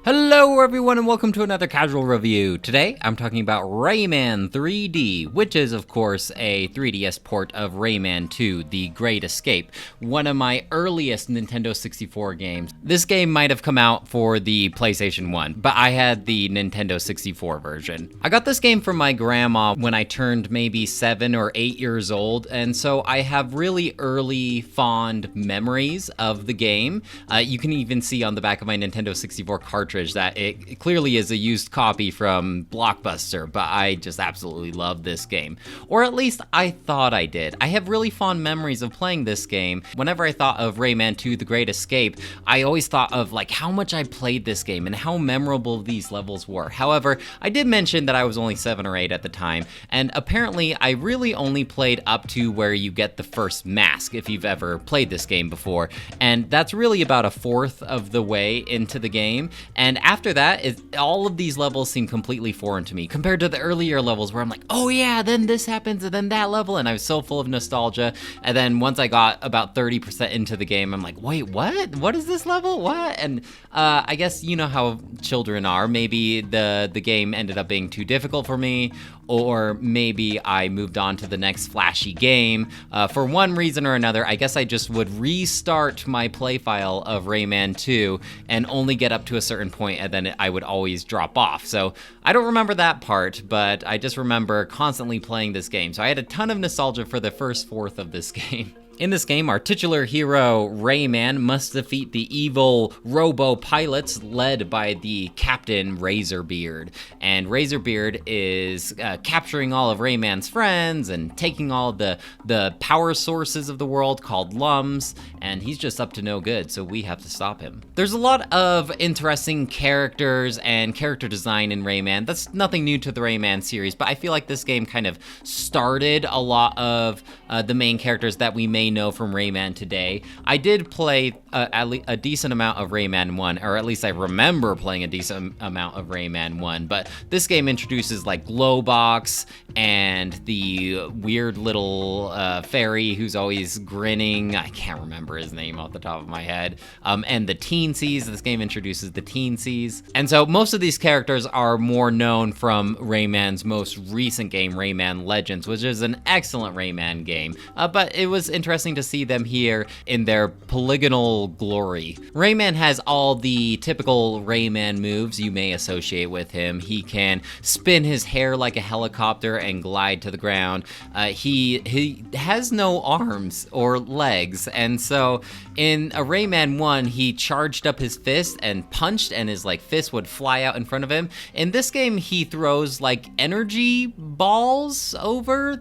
Hello everyone and welcome to another casual review. Today I'm talking about Rayman 3D, which is of course a 3DS port of Rayman 2, The Great Escape, one of my earliest Nintendo 64 games. This game might have come out for the PlayStation 1, but I had the Nintendo 64 version. I got this game from my grandma when I turned maybe 7 or 8 years old, and so I have really early fond memories of the game. You can even see on the back of my Nintendo 64 cartridge that it clearly is a used copy from Blockbuster, but I just absolutely love this game. Or at least I thought I did. I have really fond memories of playing this game. Whenever I thought of Rayman 2 The Great Escape, I always thought of like how much I played this game and how memorable these levels were. However, I did mention that I was only 7 or 8 at the time, and apparently I really only played up to where you get the first mask, if you've ever played this game before, and that's really about a fourth of the way into the game. And after that, all of these levels seem completely foreign to me, compared to the earlier levels where I'm like, oh yeah, then this happens, and then that level, and I was so full of nostalgia. And then once I got about 30% into the game, I'm like, wait, what? What is this level? What? And I guess you know how children are. Maybe the game ended up being too difficult for me, or maybe I moved on to the next flashy game. For one reason or another, I guess I just would restart my play file of Rayman 2 and only get up to a certain point, and then I would always drop off. So I don't remember that part, but I just remember constantly playing this game. So I had a ton of nostalgia for the first fourth of this game. In this game, our titular hero, Rayman, must defeat the evil robo-pilots led by the Captain Razorbeard. And Razorbeard is capturing all of Rayman's friends and taking all the power sources of the world called Lums, and he's just up to no good, so we have to stop him. There's a lot of interesting characters and character design in Rayman. That's nothing new to the Rayman series, but I feel like this game kind of started a lot of the main characters that we may know from Rayman today. I did play a decent amount of Rayman 1, or at least I remember playing a decent amount of Rayman 1, but this game introduces like Glowbox and the weird little fairy who's always grinning. I can't remember his name off the top of my head. And the Teensies. This game introduces the Teensies. And so most of these characters are more known from Rayman's most recent game, Rayman Legends, which is an excellent Rayman game. But it was interesting to see them here in their polygonal glory. Rayman has all the typical Rayman moves you may associate with him. He can spin his hair like a helicopter and glide to the ground. He has no arms or legs, and so in a Rayman 1, he charged up his fist and punched, and his like fist would fly out in front of him. In this game, he throws like energy balls all over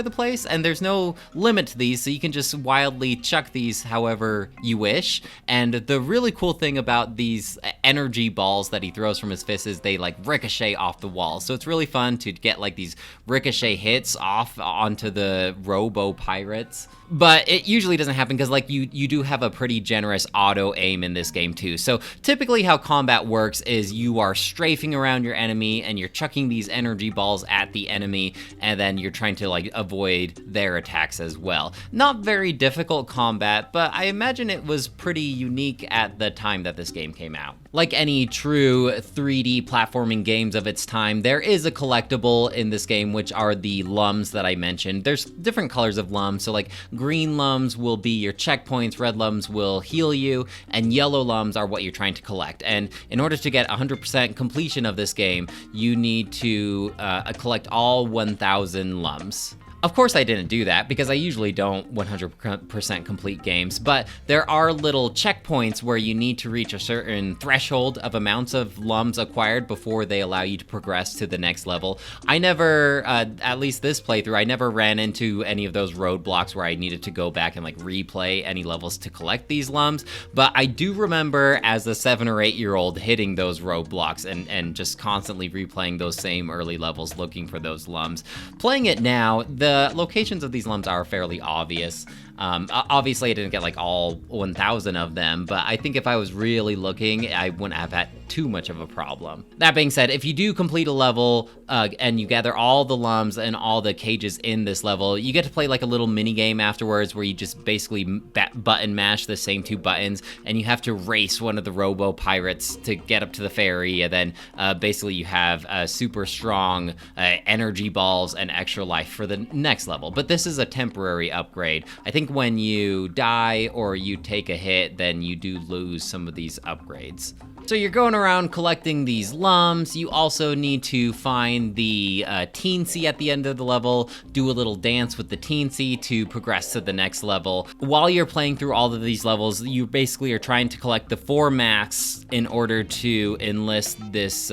the place, and there's no limit to these, so you can just wildly chuck these however you wish. And the really cool thing about these energy balls that he throws from his fist is they like ricochet off the wall. So it's really fun to get like these ricochet hits off onto the robo pirates. But it usually doesn't happen because like you do have a pretty generous auto aim in this game too. So typically how combat works is you are strafing around your enemy and you're chucking these energy balls at the enemy, and then you're trying to like avoid their attacks as well. Not very difficult combat, but I imagine it was pretty unique at the time that this game came out. Like any true 3D platforming games of its time, there is a collectible in this game, which are the Lums that I mentioned. There's different colors of Lums, so like green Lums will be your checkpoints, red Lums will heal you, and yellow Lums are what you're trying to collect. And in order to get 100% completion of this game, you need to collect all 1,000 Lums. Of course I didn't do that because I usually don't 100% complete games, but there are little checkpoints where you need to reach a certain threshold of amounts of Lums acquired before they allow you to progress to the next level. I never, at least this playthrough, I never ran into any of those roadblocks where I needed to go back and like replay any levels to collect these Lums, but I do remember as a 7 or 8 year old hitting those roadblocks and just constantly replaying those same early levels looking for those Lums. Playing it now, the locations of these Lums are fairly obvious. Obviously, I didn't get like all 1,000 of them, but I think if I was really looking, I wouldn't have had too much of a problem. That being said, if you do complete a level and you gather all the lums and all the cages in this level, you get to play like a little mini game afterwards where you just basically button mash the same 2 buttons, and you have to race one of the robo pirates to get up to the ferry, and then basically you have super strong energy balls and extra life for the next level. But this is a temporary upgrade. I think when you die or you take a hit, then you do lose some of these upgrades. So you're going around collecting these lums. You also need to find the teensy at the end of the level, do a little dance with the teensy to progress to the next level. While you're playing through all of these levels, you basically are trying to collect the 4 masks in order to enlist this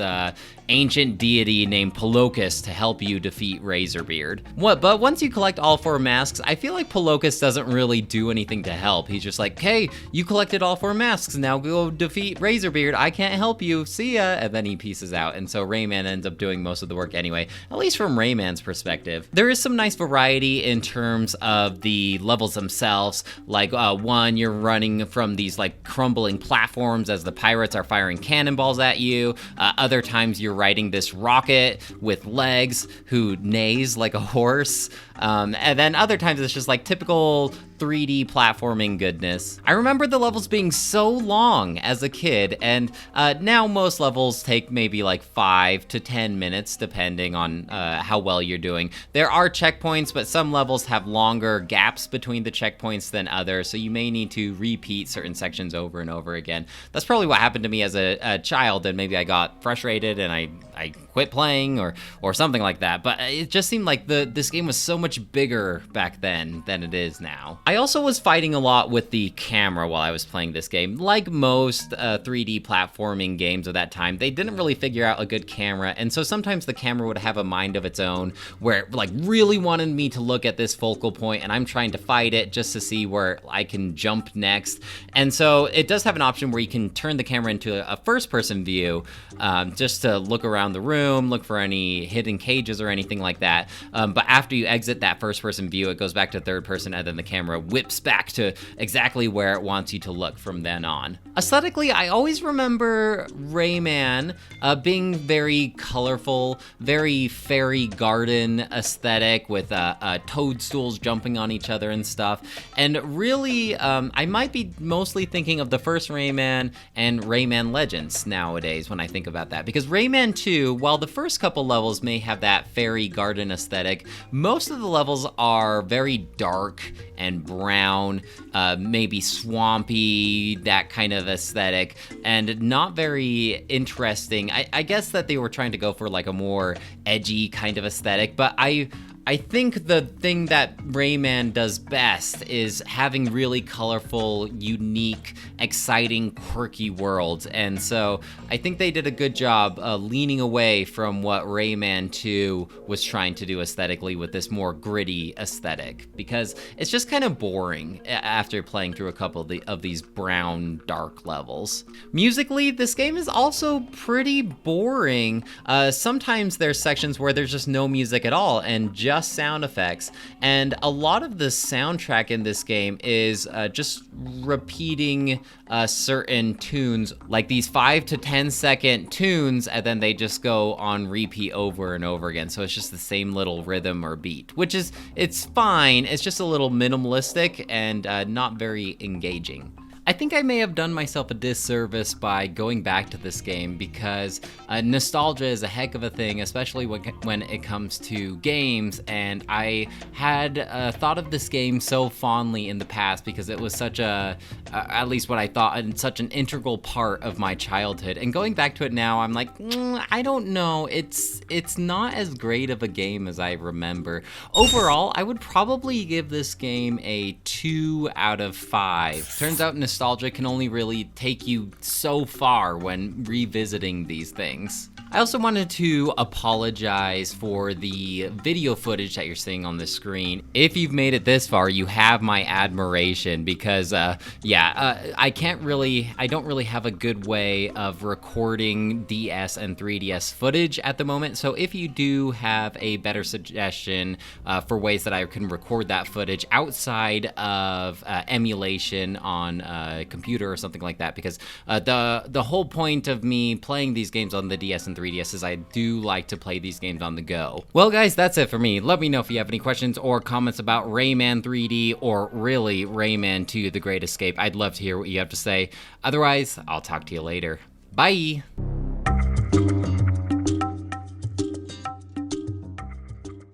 ancient deity named Palokus to help you defeat Razorbeard. But once you collect all 4 masks, I feel like Palokus doesn't really do anything to help. He's just like, hey, you collected all 4 masks, now go defeat Razorbeard. I can't help you, see ya. And then he pieces out. And so Rayman ends up doing most of the work anyway, at least from Rayman's perspective. There is some nice variety in terms of the levels themselves. Like one, you're running from these like crumbling platforms as the pirates are firing cannonballs at you. Other times you're riding this rocket with legs who neighs like a horse. And then other times it's just like typical 3D platforming goodness. I remember the levels being so long as a kid, and now most levels take maybe like 5 to 10 minutes depending on how well you're doing. There are checkpoints, but some levels have longer gaps between the checkpoints than others, so you may need to repeat certain sections over and over again. That's probably what happened to me as a child, and maybe I got frustrated and I quit playing or something like that. But it just seemed like this game was so much bigger back then than it is now. I also was fighting a lot with the camera while I was playing this game. Like most 3D platforming games of that time, they didn't really figure out a good camera, and so sometimes the camera would have a mind of its own where it like really wanted me to look at this focal point, and I'm trying to fight it just to see where I can jump next. And so it does have an option where you can turn the camera into a first-person view, just to look around the room, look for any hidden cages or anything like that. But after you exit that first-person view, it goes back to third person, and then the camera whips back to exactly where it wants you to look from then on. Aesthetically, I always remember Rayman being very colorful, very fairy garden aesthetic with toadstools jumping on each other and stuff. And really, I might be mostly thinking of the first Rayman and Rayman Legends nowadays when I think about that. Because Rayman 2, while the first couple levels may have that fairy garden aesthetic, most of the levels are very dark and brown, maybe swampy, that kind of aesthetic, and not very interesting. I guess that they were trying to go for like a more edgy kind of aesthetic, but I think the thing that Rayman does best is having really colorful, unique, exciting, quirky worlds. And so I think they did a good job leaning away from what Rayman 2 was trying to do aesthetically with this more gritty aesthetic, because it's just kind of boring after playing through a couple of these brown, dark levels. Musically, this game is also pretty boring. Sometimes there's sections where there's just no music at all and just sound effects, and a lot of the soundtrack in this game is just repeating certain tunes, like these 5 to 10 second tunes, and then they just go on repeat over and over again. So it's just the same little rhythm or beat, which is, it's fine. It's just a little minimalistic and not very engaging. I think I may have done myself a disservice by going back to this game, because nostalgia is a heck of a thing, especially when it comes to games, and I had thought of this game so fondly in the past because it was such at least what I thought, such an integral part of my childhood. And going back to it now, I'm like, I don't know, it's not as great of a game as I remember. Overall, I would probably give this game a 2 out of 5. Turns out nostalgia can only really take you so far when revisiting these things. I also wanted to apologize for the video footage that you're seeing on the screen. If you've made it this far, you have my admiration, because I don't really have a good way of recording DS and 3DS footage at the moment. So if you do have a better suggestion for ways that I can record that footage outside of emulation on computer or something like that, because the whole point of me playing these games on the DS and 3DS is I do like to play these games on the go. Well guys, that's it for me. Let me know if you have any questions or comments about Rayman 3D, or really Rayman 2 The Great Escape. I'd love to hear what you have to say. Otherwise, I'll talk to you later. Bye!